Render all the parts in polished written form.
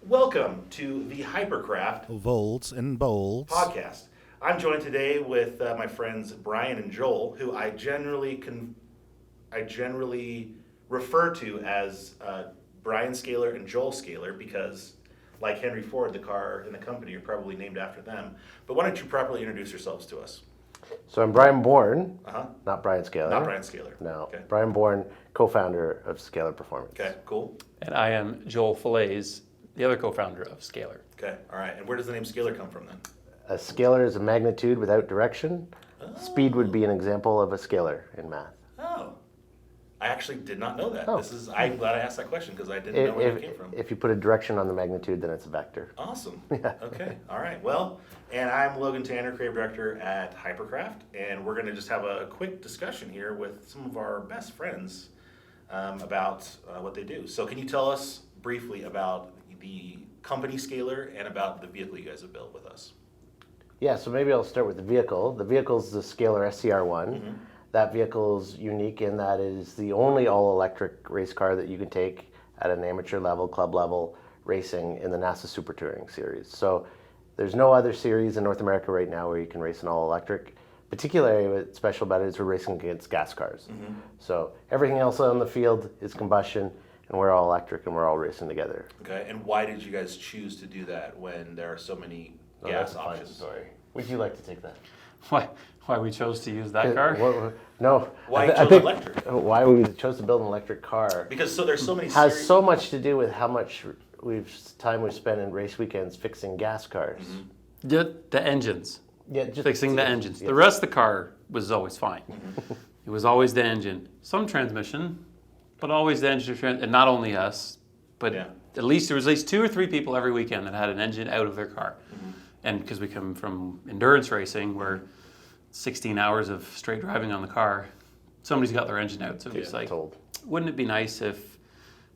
Welcome to the Hypercraft Volts and Bolts podcast. I'm joined today with my friends Brian and Joel, who I generally refer to as Brian Scalar and Joel Scalar because, like Henry Ford, the car and the company are probably named after them. But why don't you properly introduce yourselves to us? So I'm Brian Bourne, not Brian Scalar. Not Brian Scalar. No, Okay. Brian Bourne, co-founder of Scalar Performance. Okay, cool. And I am Joel Fillets, the other co-founder of Scalar. Okay, all right. And where does the name Scalar come from then? A scalar is a magnitude without direction. Speed would be an example of a scalar in math. Oh, I actually did not know that. Oh. I'm glad I asked that question because I didn't know where it came from. If you put a direction on the magnitude, then it's a vector. Awesome. Yeah. Okay. All right. Well, and I'm Logan Tanner, creative director at Hypercraft, and we're going to just have a quick discussion here with some of our best friends about what they do. So, can you tell us briefly about the company Scalar and about the vehicle you guys have built with us? Yeah, so maybe I'll start with the vehicle. The vehicle's the Scalar SCR1. Mm-hmm. That vehicle's unique in that it is the only all-electric race car that you can take at an amateur level, club level racing in the NASA Super Touring series. So there's no other series in North America right now where you can race an all-electric. Particularly what's special about it is we're racing against gas cars. Mm-hmm. So everything else on the field is combustion, and we're all electric and we're all racing together. Okay. And why did you guys choose to do that when there are so many gas options? Sorry. Would you like to take that? Why we chose to use that car? No. Why you chose electric? Why we chose to build an electric car Because there's so many has series. so much to do with how much time we've spent in race weekends fixing gas cars. The engines. Yeah, just Fixing the engines. yeah. The rest of the car was always fine. It was always the engine. Some transmission, but always the engine. And not only us, but Yeah. there was at least 2 or 3 people every weekend that had an engine out of their car. And because we come from endurance racing where 16 hours of straight driving on the car, somebody's got their engine out. So it's like, wouldn't it be nice if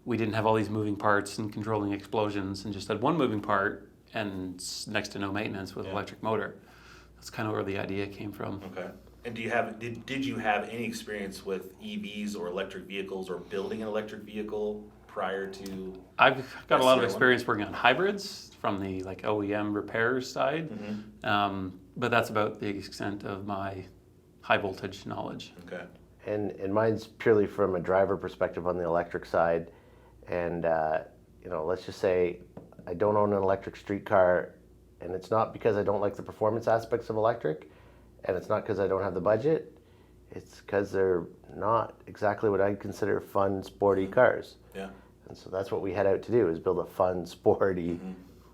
we didn't have all these moving parts and controlling explosions and just had one moving part and next to no maintenance with electric motor? That's kind of where the idea came from. Okay. And did you have any experience with EVs or electric vehicles or building an electric vehicle prior to? I've got a lot of SCR1? experience working on hybrids from the OEM repairs side, but that's about the extent of my high voltage knowledge. Okay. And mine's purely from a driver perspective on the electric side. And let's just say I don't own an electric street car, and it's not because I don't like the performance aspects of electric, and it's not because I don't have the budget. It's because they're not exactly what I'd consider fun, sporty cars. Yeah. And so that's what we head out to do, is build a fun, sporty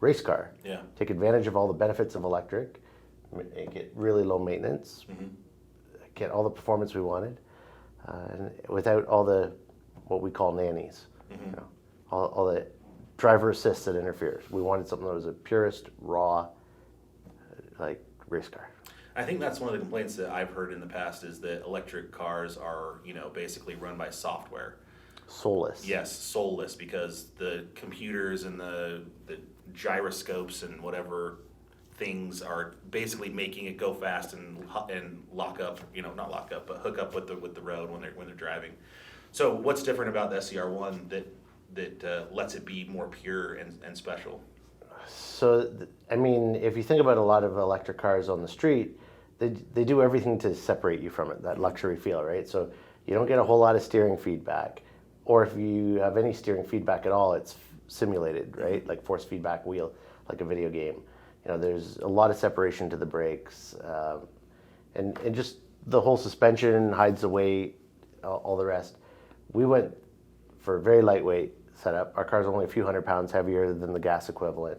race car. Yeah. Take advantage of all the benefits of electric, make it really low maintenance, get all the performance we wanted, and without all the, what we call nannies, all the driver assist that interferes. We wanted something that was a purest, raw, race car. I think that's one of the complaints that I've heard in the past is that electric cars are, basically run by software. Soulless. Yes, soulless, because the computers and the gyroscopes and whatever things are basically making it go fast and lock up, not lock up, but hook up with the road when they're driving. So what's different about the SCR1 that lets it be more pure and special? So, if you think about a lot of electric cars on the street, they do everything to separate you from it, that luxury feel, right? So you don't get a whole lot of steering feedback. Or if you have any steering feedback at all, it's simulated, right? Like force feedback wheel, like a video game. There's a lot of separation to the brakes. And just the whole suspension hides the weight, all the rest. We went for a very lightweight setup. Our car's only a few hundred pounds heavier than the gas equivalent.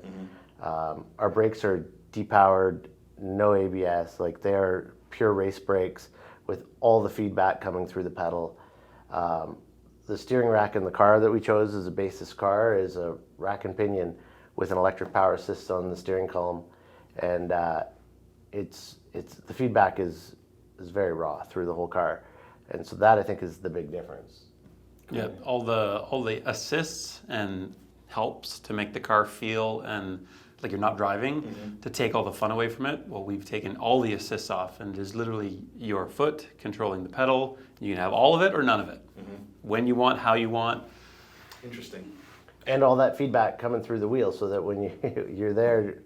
Our brakes are depowered, no ABS. They are pure race brakes with all the feedback coming through the pedal. The steering rack in the car that we chose as a basis car is a rack and pinion with an electric power assist on the steering column, and it's the feedback is very raw through the whole car, and so that I think is the big difference. Yeah, all the assists and helps to make the car feel and like you're not driving, to take all the fun away from it. Well, we've taken all the assists off, and there's literally your foot controlling the pedal. You can have all of it or none of it, when you want, how you want. Interesting. And all that feedback coming through the wheel, so that when you're there,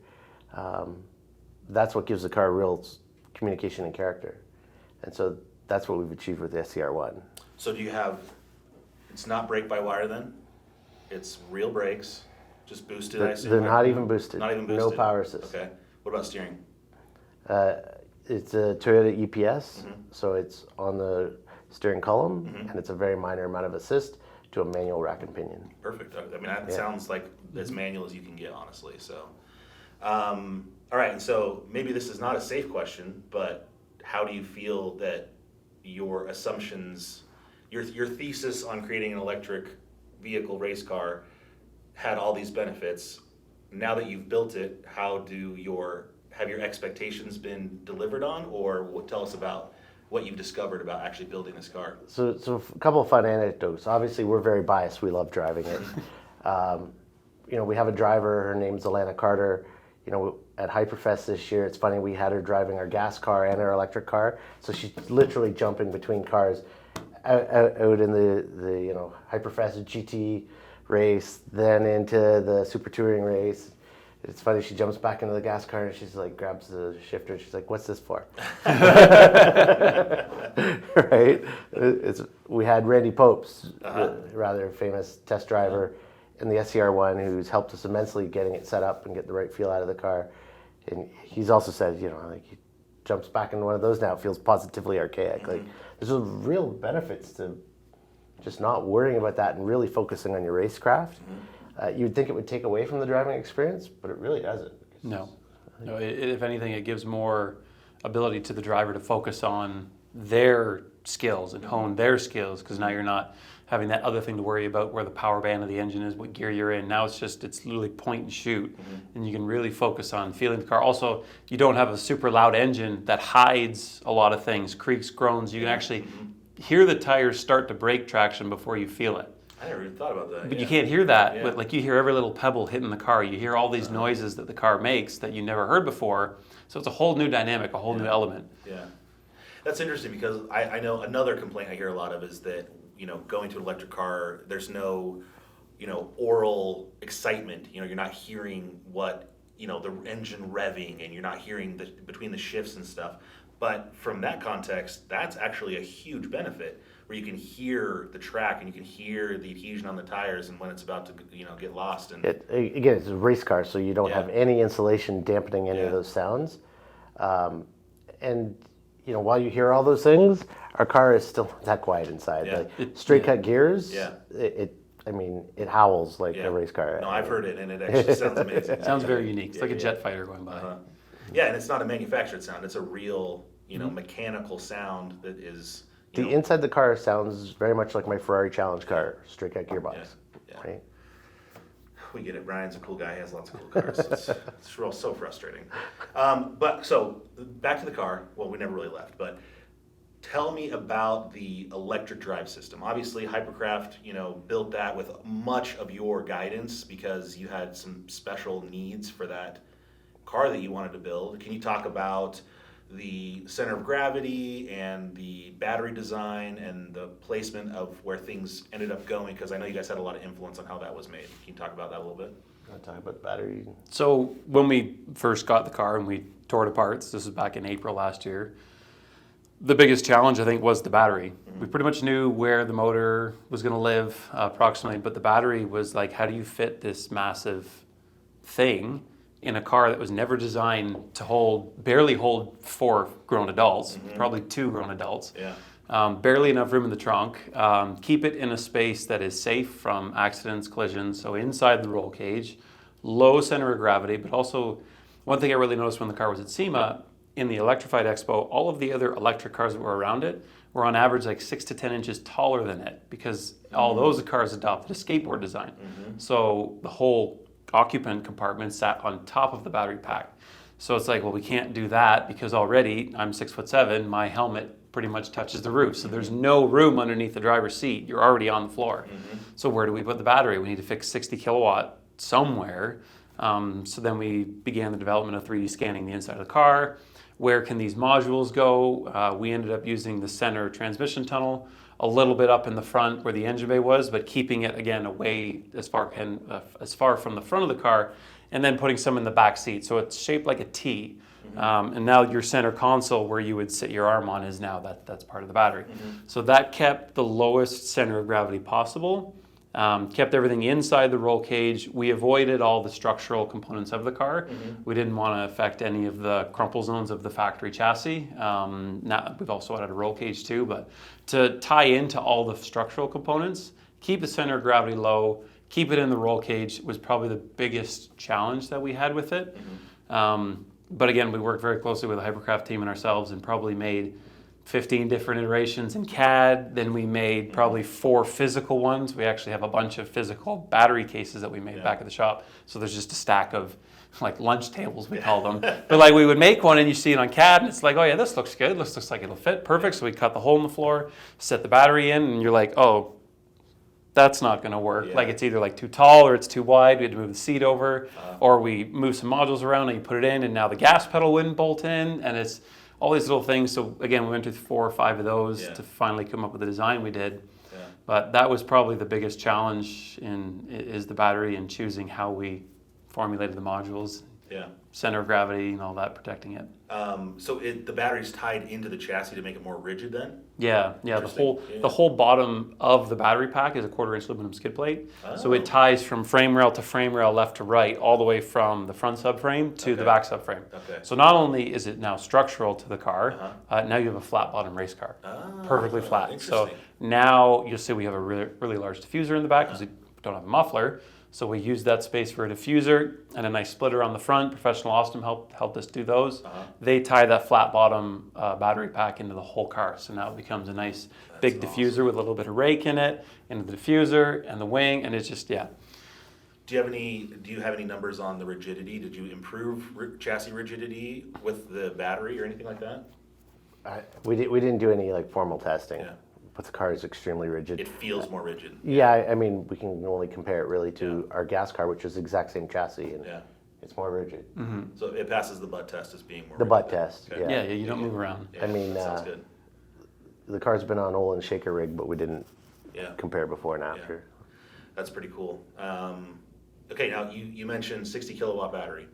that's what gives the car real communication and character. And so that's what we've achieved with the SCR1. So do you have, it's not brake-by-wire then? It's real brakes, just boosted, I assume? They're not even boosted. Not even boosted? No power assist. Okay. What about steering? It's a Toyota EPS, so it's on the steering column, and it's a very minor amount of assist to a manual rack and pinion. Perfect. I mean, that sounds like as manual as you can get, honestly. So, all right. And so maybe this is not a safe question, but how do you feel that your assumptions, your thesis on creating an electric vehicle race car had all these benefits? Now that you've built it, have your expectations been delivered on, or tell us about what you've discovered about actually building this car? So a couple of fun anecdotes. Obviously, we're very biased. We love driving it. We have a driver. Her name's Alana Carter. At Hyperfest this year, it's funny, we had her driving our gas car and our electric car. So she's literally jumping between cars out in the Hyperfest GT race, then into the Super Touring race. It's funny, she jumps back into the gas car and she's like, grabs the shifter and she's like, what's this for? Right? We had Randy Popes, rather famous test driver in the SCR1, who's helped us immensely getting it set up and get the right feel out of the car. And he's also said, he jumps back into one of those now, it feels positively archaic. Like, there's real benefits to just not worrying about that and really focusing on your racecraft. You'd think it would take away from the driving experience, but it really doesn't. No, if anything, it gives more ability to the driver to focus on their skills and hone their skills, because now you're not having that other thing to worry about, where the power band of the engine is, what gear you're in. Now it's literally point and shoot, and you can really focus on feeling the car. Also, you don't have a super loud engine that hides a lot of things, creaks, groans. You can actually hear the tires start to break traction before you feel it. I never even thought about that. But you can't hear that, but like you hear every little pebble hitting the car. You hear all these noises that the car makes that you never heard before. So it's a whole new dynamic, a whole new element. Yeah. That's interesting, because I know another complaint I hear a lot of is that, going to an electric car, there's no, oral excitement. You're not hearing what, the engine revving, and you're not hearing between the shifts and stuff. But from that context, that's actually a huge benefit, where you can hear the track and you can hear the adhesion on the tires and when it's about to, get lost. And again, it's a race car, so you don't have any insulation dampening any of those sounds. While you hear all those things, our car is still not that quiet inside. Yeah. Like straight cut gears, it howls like a race car. No, I've heard it, and it actually sounds amazing. It sounds very unique. It's like a jet fighter going by. Yeah, and it's not a manufactured sound. It's a real, mechanical sound that is... The inside of the car sounds very much like my Ferrari Challenge car, straight cut gearbox. Yeah. Right? We get it. Ryan's a cool guy. He has lots of cool cars. It's real, so frustrating. But so back to the car. Well, we never really left, but tell me about the electric drive system. Obviously, Hypercraft, built that with much of your guidance, because you had some special needs for that car that you wanted to build. Can you talk about the center of gravity and the battery design and the placement of where things ended up going? Because I know you guys had a lot of influence on how that was made. Can you talk about that a little bit? I'll talk about the battery. So when we first got the car and we tore it apart, this was back in April last year, the biggest challenge, I think, was the battery. We pretty much knew where the motor was going to live approximately, but the battery was like, how do you fit this massive thing in a car that was never designed to barely hold 4 grown adults, probably 2 grown adults. Barely enough room in the trunk. Keep it in a space that is safe from accidents, collisions, so inside the roll cage, low center of gravity, but also one thing I really noticed when the car was at SEMA, in the Electrified Expo, all of the other electric cars that were around it were on average like 6 to 10 inches taller than it, because all those cars adopted a skateboard design. So the whole occupant compartment sat on top of the battery pack. So it's like, well, we can't do that, because already I'm 6'7", my helmet pretty much touches the roof. So there's no room underneath the driver's seat. You're already on the floor. So where do we put the battery? We need to fix 60 kilowatt somewhere. So then we began the development of 3D scanning the inside of the car. where can these modules go. We ended up using the center transmission tunnel a little bit up in the front where the engine bay was, but keeping it again away as far from the front of the car, and then putting some in the back seat. So it's shaped like a T. And now your center console where you would sit your arm on is now that's part of the battery. So that kept the lowest center of gravity possible, kept everything inside the roll cage. We avoided all the structural components of the car. We didn't want to affect any of the crumple zones of the factory chassis. Now, we've also added a roll cage too, but to tie into all the structural components, keep the center of gravity low, keep it in the roll cage was probably the biggest challenge that we had with it. But again, we worked very closely with the Hypercraft team and ourselves and probably made 15 different iterations in CAD. Then we made probably 4 physical ones. We actually have a bunch of physical battery cases that we made back at the shop. So there's just a stack of like lunch tables, we call them. But like we would make one and you see it on CAD and it's like, oh yeah, this looks good. This looks like it'll fit perfect. So we cut the hole in the floor, set the battery in, and you're like, oh, that's not going to work. Like it's either like too tall or it's too wide. We had to move the seat over, or we move some modules around and you put it in, and now the gas pedal wouldn't bolt in, and it's all these little things. So again, we went through 4 or 5 of those to finally come up with the design we did. But that was probably the biggest challenge is the battery and choosing how we formulated the modules. Center of gravity and all that, protecting it. So the battery's tied into the chassis to make it more rigid then? Yeah. The whole bottom of the battery pack is a 1/4-inch aluminum skid plate. So it ties from frame rail to frame rail, left to right, all the way from the front subframe to the back subframe. So not only is it now structural to the car, now you have a flat bottom race car, perfectly flat. So now you'll see we have a really, really large diffuser in the back because we don't have a muffler. So we used that space for a diffuser and a nice splitter on the front. Professional Austin helped us do those. They tie that flat bottom battery pack into the whole car. So now it becomes a nice big diffuser with a little bit of rake in it, into the diffuser and the wing, and it's just, Do you have any numbers on the rigidity? Did you improve chassis rigidity with the battery or anything like that? We didn't do any like formal testing. But the car is extremely rigid. It feels more rigid. Yeah, I mean, we can only compare it really to our gas car, which is the exact same chassis, and it's more rigid. So it passes the butt test as being more the rigid. butt test, Okay. Yeah, you don't move around. I mean, that sounds good. The car's been on oil and shaker rig, but we didn't compare before and after. That's pretty cool. Okay, now you mentioned 60 kilowatt battery.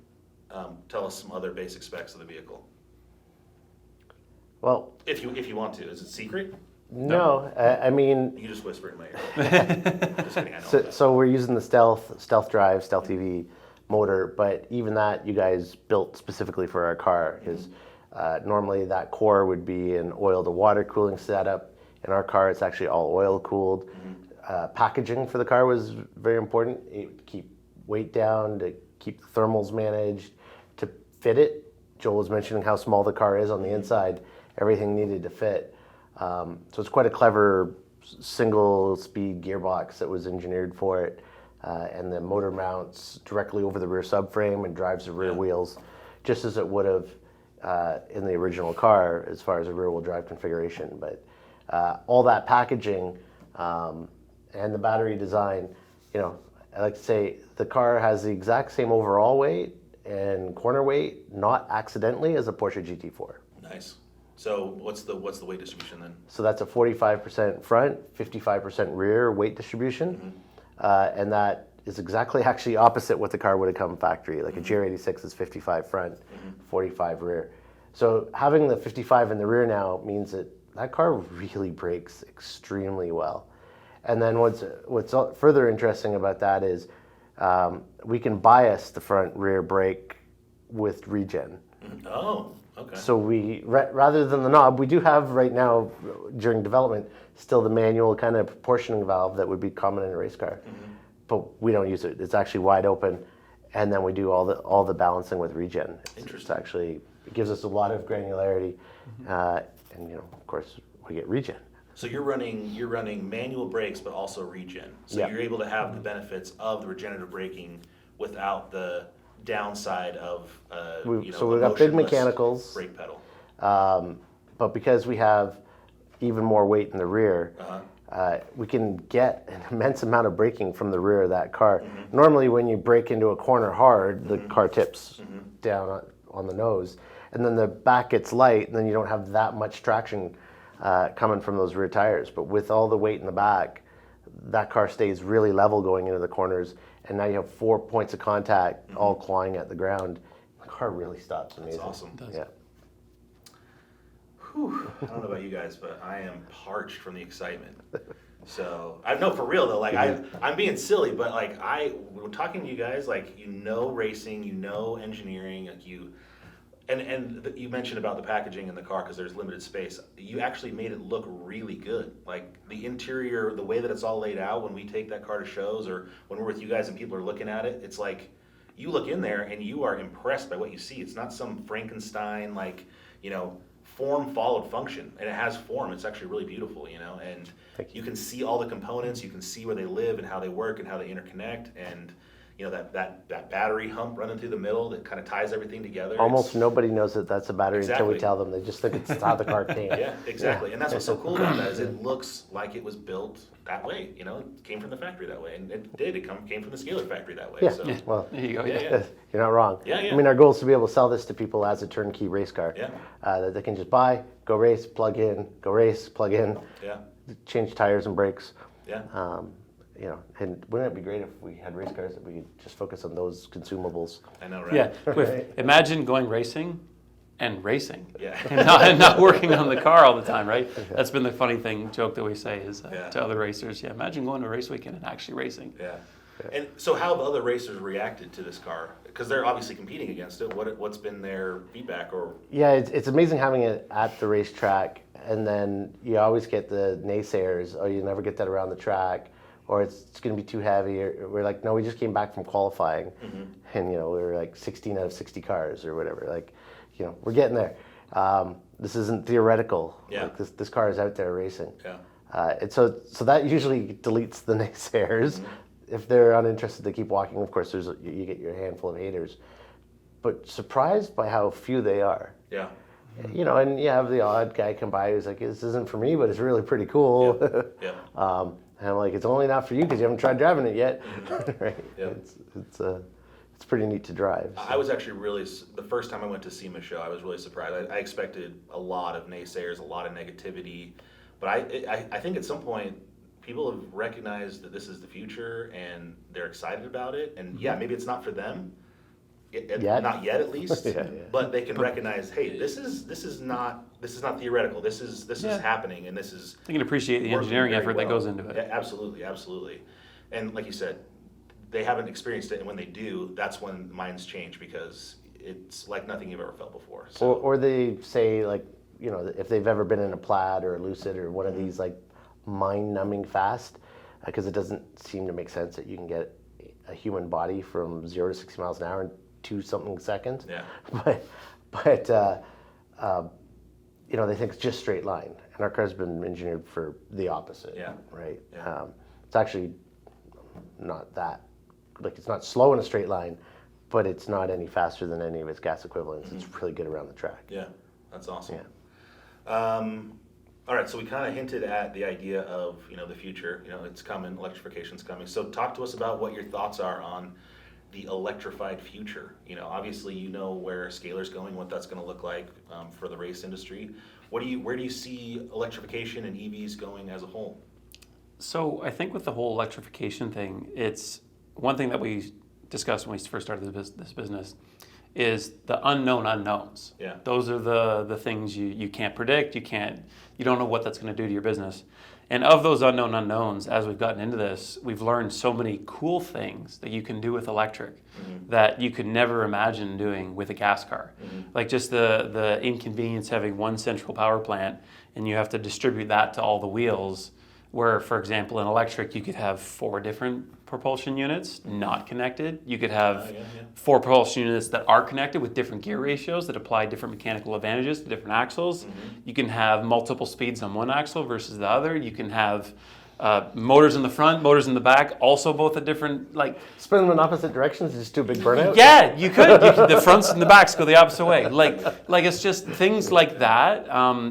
Tell us some other basic specs of the vehicle. Well, if you want to, is it secret? No, I mean... You can just whisper in my ear. Just kidding, I know so we're using the stealth drive, stealth EV motor, but even that you guys built specifically for our car, because normally that core would be an oil to water cooling setup. In our car, it's actually all oil cooled. Packaging for the car was very important. To keep weight down, to keep the thermals managed, to fit it. Joel was mentioning how small the car is on the inside. Everything needed to fit. So it's quite a clever single-speed gearbox that was engineered for it, and the motor mounts directly over the rear subframe and drives the rear wheels, just as it would have in the original car as far as a rear-wheel drive configuration. But all that packaging and the battery design, I like to say the car has the exact same overall weight and corner weight, not accidentally, as a Porsche GT4. Nice. So what's the weight distribution then? So that's a 45% front, 55% rear weight distribution, and that is exactly actually opposite what the car would have come factory. Like a GR86 is 55 front, 45 rear. So having the 55 in the rear now means that car really brakes extremely well. And then what's further interesting about that is we can bias the front rear brake with regen. Oh. Okay. So we, rather than the knob, we do have right now, during development, still the manual kind of proportioning valve that would be common in a race car. But we don't use it. It's actually wide open, and then we do all the balancing with regen. It's actually, it gives us a lot of granularity, and of course, we get regen. So you're running manual brakes, but also regen. So you're able to have the benefits of the regenerative braking without the downside of so we've got big mechanicals, brake pedal, but because we have even more weight in the rear, we can get an immense amount of braking from the rear of that car. Normally when you brake into a corner hard, the car tips down on the nose, and then the back gets light, and then you don't have that much traction coming from those rear tires. But with all the weight in the back, that car stays really level going into the corners, and now you have 4 points of contact all clawing at the ground. The car really stops. Amazing. That's awesome. Yeah. Whew. I don't know about you guys, but I am parched from the excitement. So I know for real though, like I'm being silly, but like when talking to you guys, like racing, engineering, like and you mentioned about the packaging in the car because there's limited space. You actually made it look really good. Like the interior, the way that it's all laid out when we take that car to shows or when we're with you guys and people are looking at it, it's like you look in there and you are impressed by what you see. It's not some Frankenstein form followed function, and it has form. It's actually really beautiful, and you can see all the components, you can see where they live and how they work and how they interconnect, and that battery hump running through the middle that kind of ties everything together. Almost nobody knows that that's a battery until we Exactly. tell them. They just think it's how the car came. Yeah, exactly. And that's what's so cool about that is it looks like it was built that way. It came from the factory that way, and it did. It came from the Scalar factory that way. Yeah. So, Well, There you go. yeah. you're not wrong. Yeah, yeah. I mean, our goal is to be able to sell this to people as a turnkey race car. Yeah. That they can just buy, go race, plug in, go race, plug in, Yeah, change tires and brakes. yeah. And wouldn't it be great if we had race cars that we could just focus on those consumables? I know, right? Yeah. Imagine going racing and racing. Yeah. and not working on the car all the time, right? That's been the funny joke that we say is Yeah. to other racers. Yeah, imagine going to a race weekend and actually racing. Yeah. And so how have other racers reacted to this car? Because they're obviously competing against it. What's been their feedback? Or Yeah, it's amazing having it at the racetrack, and then you always get the naysayers. Oh, you never get that around the track, or it's going to be too heavy. Or we're like, no, we just came back from qualifying, and we were like 16 out of 60 cars or whatever. Like, we're getting there. This isn't theoretical. Yeah. Like this car is out there racing. yeah, And so that usually deletes the naysayers. If they're uninterested, they keep walking. Of course, you get your handful of haters, but surprised by how few they are. yeah, And you have the odd guy come by who's like, "This isn't for me, but it's really pretty cool." yeah. And I'm like, "It's only not for you because you haven't tried driving it yet." Right? Yeah. It's pretty neat to drive. So. I was actually the first time I went to SEMA show, I was really surprised. I expected a lot of naysayers, a lot of negativity, but I think at some point people have recognized that this is the future and they're excited about it. And yeah, maybe it's not for them, not yet at least, Yeah. but they can recognize, hey, this is not theoretical. This is happening, and this is. They can appreciate the working engineering very effort that well. goes into it. Yeah, absolutely. And like you said, they haven't experienced it, and when they do, that's when minds change because it's like nothing you've ever felt before. So. Or they say like, if they've ever been in a Plaid or a Lucid or one of these like mind-numbing fast, because it doesn't seem to make sense that you can get a human body from 0 to 60 miles an hour in 2-something seconds. Yeah. But they think it's just straight line, and our car's been engineered for the opposite. Yeah. Right. Yeah. It's actually not that, like it's not slow in a straight line, but it's not any faster than any of its gas equivalents. It's really good around the track. Yeah, that's awesome. Yeah. All right, so we kind of hinted at the idea of the future. It's coming, electrification's coming. So talk to us about what your thoughts are on the electrified future. Obviously where Scalar's going, what that's going to look like for the race industry. Where do you see electrification and EVs going as a whole? So I think with the whole electrification thing, it's one thing that we discussed when we first started this business is the unknown unknowns. Yeah. Those are the things you can't predict. You don't know what that's going to do to your business. And of those unknown unknowns, as we've gotten into this, we've learned so many cool things that you can do with electric that you could never imagine doing with a gas car. Like just the inconvenience having one central power plant and you have to distribute that to all the wheels. Where, for example, in electric, you could have 4 different propulsion units not connected. You could have 4 propulsion units that are connected with different gear ratios that apply different mechanical advantages to different axles. You can have multiple speeds on one axle versus the other. You can have motors in the front, motors in the back, also both at different, Spin them in opposite directions, just do a big burnout? Yeah, you could. The fronts and the backs go the opposite way. Like it's just things like that.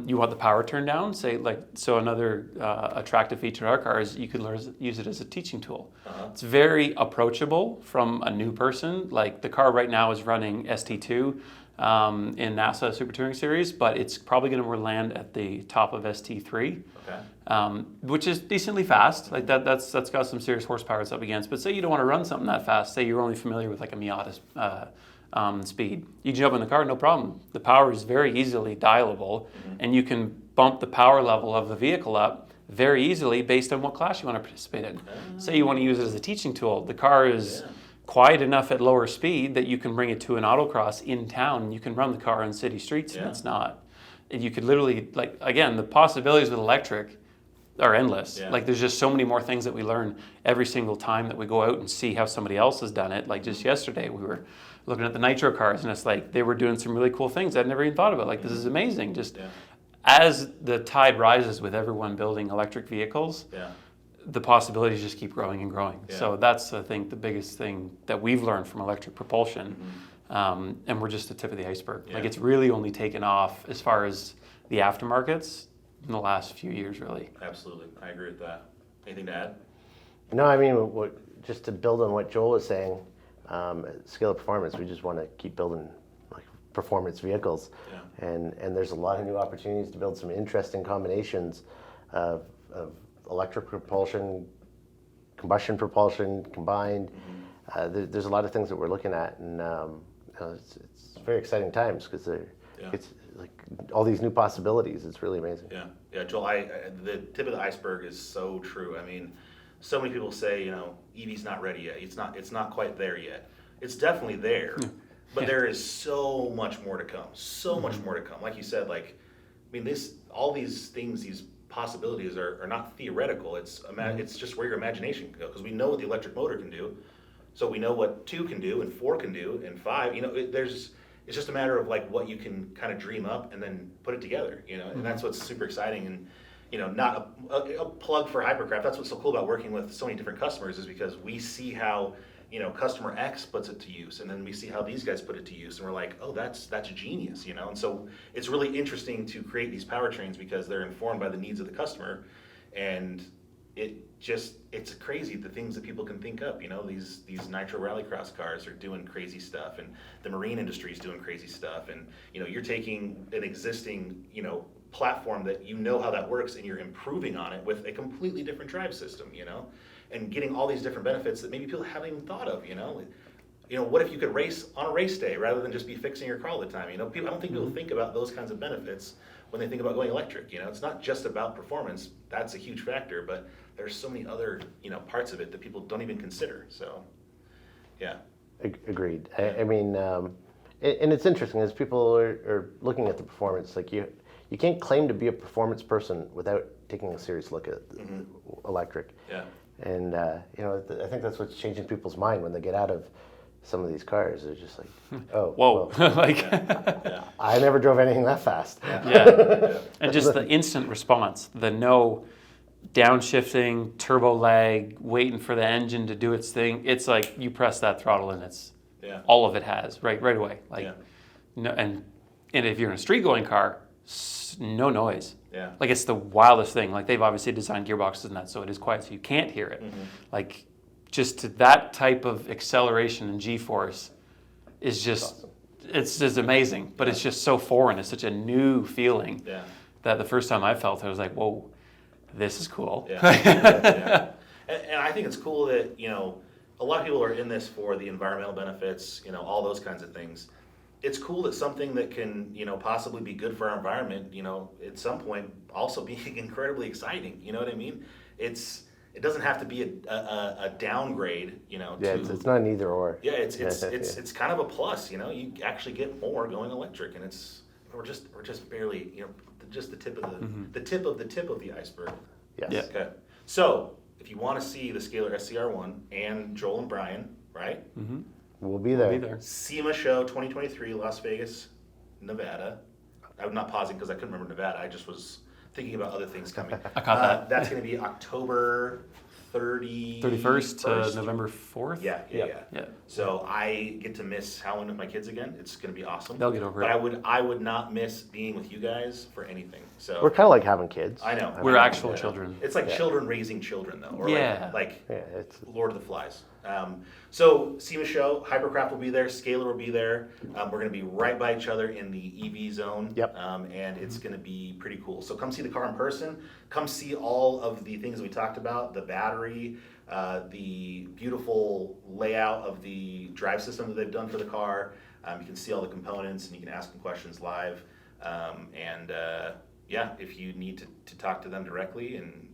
You want the power turned down, so another attractive feature in our car is you can use it as a teaching tool. It's very approachable from a new person. Like the car right now is running St2 in NASA Super Touring Series, but it's probably going to land at the top of ST3. Okay. Which is decently fast. Like that's got some serious horsepower it's up against. But say you don't want to run something that fast. Say you're only familiar with like a Miata speed. You jump in the car, no problem. The power is very easily dialable, and you can bump the power level of the vehicle up very easily based on what class you want to participate in. Say you want to use it as a teaching tool. The car is quiet enough at lower speed that you can bring it to an autocross in town, and you can run the car on city streets, and it's not. You could literally, like, again, the possibilities with electric are endless. Yeah. Like, there's just so many more things that we learn every single time that we go out and see how somebody else has done it. Like, just yesterday, we were looking at the nitro cars, and it's like they were doing some really cool things I'd never even thought about. Like, this is amazing. Just as the tide rises with everyone building electric vehicles, the possibilities just keep growing and growing. So that's, I think, the biggest thing that we've learned from electric propulsion. And we're just the tip of the iceberg. Like, it's really only taken off as far as the aftermarkets in the last few years, really. Absolutely. I agree with that. Anything to add? No, I mean, just to build on what Joel was saying, at Scalar Performance, we just want to keep building like performance vehicles, and there's a lot of new opportunities to build some interesting combinations of electric propulsion, combustion propulsion combined. There's a lot of things that we're looking at, and it's very exciting times because it's like all these new possibilities. It's really amazing. Yeah, Joel. The tip of the iceberg is so true. I mean, so many people say, EV's not ready yet. It's not quite there yet. It's definitely there, but there is so much more to come. So much more to come. Like you said, all these things, these possibilities are not theoretical. It's just where your imagination can go, because we know what the electric motor can do. So we know what 2 can do, and 4 can do, and 5. It's just a matter of like what you can kind of dream up and then put it together. And that's what's super exciting. And not a plug for Hypercraft. That's what's so cool about working with so many different customers, is because we see how customer X puts it to use, and then we see how these guys put it to use, and we're like, oh, that's genius. And so it's really interesting to create these powertrains because they're informed by the needs of the customer, and it's crazy the things that people can think up. These nitro rallycross cars are doing crazy stuff, and the marine industry is doing crazy stuff, and you're taking an existing platform that how that works, and you're improving on it with a completely different drive system, and getting all these different benefits that maybe people haven't even thought of. What if you could race on a race day rather than just be fixing your car all the time? I don't think people think about those kinds of benefits when they think about going electric. It's not just about performance. That's a huge factor, but there's so many other parts of it that people don't even consider. So, yeah. Agreed. I mean, and it's interesting as people are looking at the performance. Like you can't claim to be a performance person without taking a serious look at electric. Yeah. And I think that's what's changing people's mind when they get out of some of these cars. They're just like, oh, whoa, well, I never drove anything that fast. And just the instant response, the no downshifting, turbo lag, waiting for the engine to do its thing. It's like you press that throttle and it's all of it has right away. No, and if you're in a street going car, no noise. Like it's the wildest thing. Like they've obviously designed gearboxes and that, so it is quiet, so you can't hear it. Like just to that type of acceleration and G-force is just awesome. It's just amazing. But it's just so foreign. It's such a new feeling that the first time I felt it, I was like, whoa, this is cool. And I think it's cool that a lot of people are in this for the environmental benefits, all those kinds of things. It's cool that something that can, possibly be good for our environment, at some point also be incredibly exciting. You know what I mean? It doesn't have to be a downgrade, it's not an either or. It's kind of a plus. You actually get more going electric, and we're just barely, just the tip of the tip of the iceberg. Yes. Okay. So if you want to see the Scalar SCR1 and Joel and Brian, right? We'll be there. SEMA Show 2023, Las Vegas, Nevada. I'm not pausing because I couldn't remember Nevada. I just was thinking about other things coming. I caught that. That's going to be October 31st to November 4th. Yeah. So I get to miss Halloween with my kids again. It's going to be awesome. They'll get over it. But But I would not miss being with you guys for anything. So we're kind of like having kids. I know. We're actual children. It's like children raising children, though. Or it's Lord of the Flies. So SEMA show, Hypercraft will be there, Scalar will be there. We're going to be right by each other in the EV zone. Yep. And it's going to be pretty cool. So come see the car in person. Come see all of the things we talked about, the battery, the beautiful layout of the drive system that they've done for the car. You can see all the components and you can ask them questions live. If you need to talk to them directly and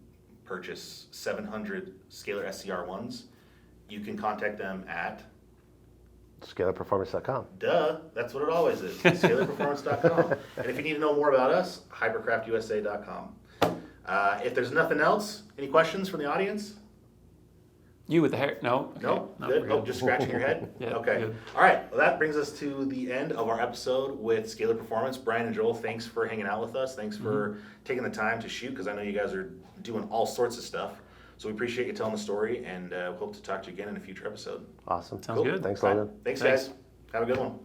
purchase 700 Scalar SCR1s, you can contact them at ScalarPerformance.com. Duh, that's what it always is. ScalarPerformance.com. And if you need to know more about us, HypercraftUSA.com. If there's nothing else, any questions from the audience? You with the hair? No? Okay. No? No, Good? we're Oh, just scratching your head? Yeah, Okay. good. All right. Well, that brings us to the end of our episode with Scalar Performance. Brian and Joel, thanks for hanging out with us. Thanks for taking the time to shoot, because I know you guys are doing all sorts of stuff. So we appreciate you telling the story, and hope to talk to you again in a future episode. Awesome. Sounds good. Thanks, All right. Logan. Thanks, Thanks. guys. Have a good one.